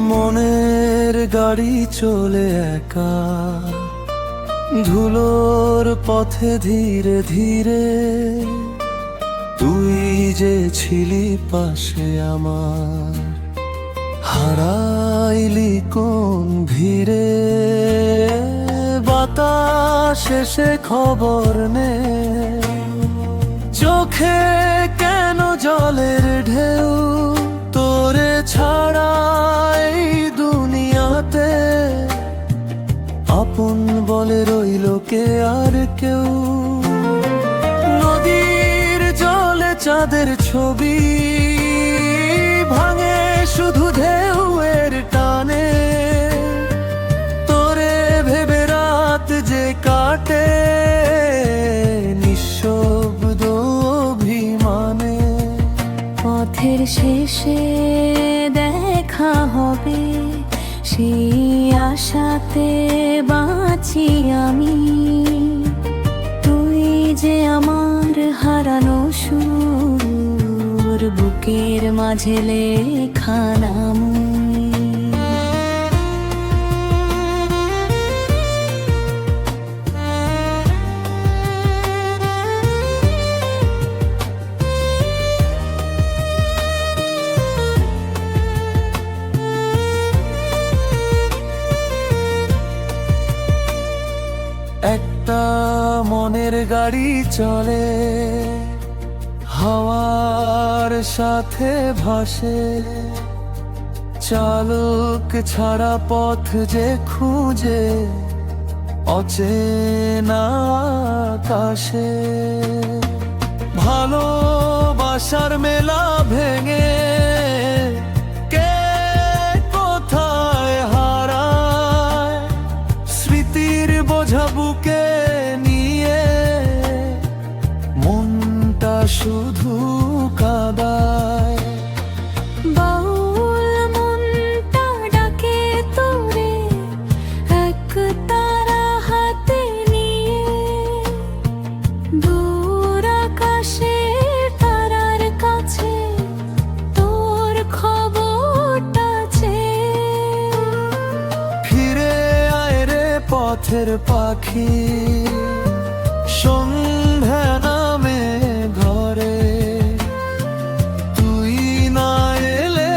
মনের গাড়ি চলে একা, ধুলোর পথে ধীরে ধীরে। তুই যে ছিলি পাশে আমার, হারাইলি কোন ভিড়ে। বাতাস এসে খবর নে, চোখে কেন জলের ঢেউ। তোরে ছাড়া এই দুনিয়াতে আপন বলে রইল কে আর কেউ। নদীর জলে চাঁদের ছবি ভাঙে শুধু ঢেউয়ের টানে। তোরে ভেবে রাত যে কাটে নিঃশব্দ অভিমানে। পথের শেষে দেখা হবে সেই আশাতে বাঁচি আমি। তুই যে আমার হারানো সুর, বুকের মাঝে লেখা নাম। একটা মনের গাড়ি চলে, হাওয়ার সাথে ভাসে। চালক ছাড়া পথ যে খুঁজে অচেনা আকাশে। ভালোবাসার মেলা ভেঙে কে কোথায় হারায়। স্মৃতির বোঝা বুকে নিয়ে মনটা শুধু কাঁদায়। বাউল মনটা ডাকে তোরে এক তারা হাতে নিয়ে। দূর আকাশে তারার কাছে তোর খবরটা চেয়ে। ফিরে আয় রে পথের পাখি, সন্ধ্যা নামে ঘরে। তুই না এলে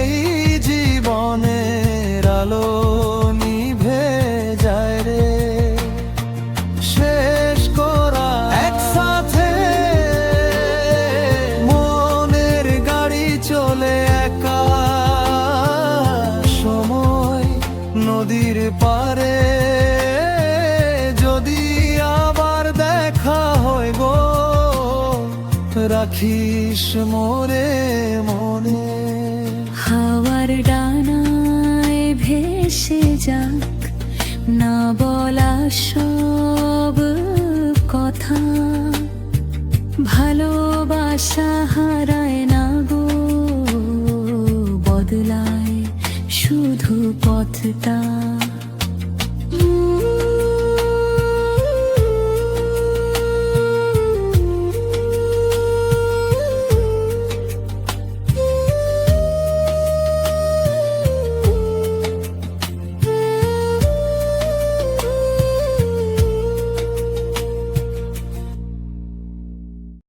এই জীবনের আলো নিভে যায় রে। শেষ করা একসাথে মনের গাড়ি চলে একা। সময় নদীর পারে যদি আবার দেখা হয় গো, রাখিস মোরে মনে। হাওয়ার ডানায় ভেসে যাক না বলা সব কথা। ভালোবাসা হারায় না গো, বদলায় শুধু পথটা।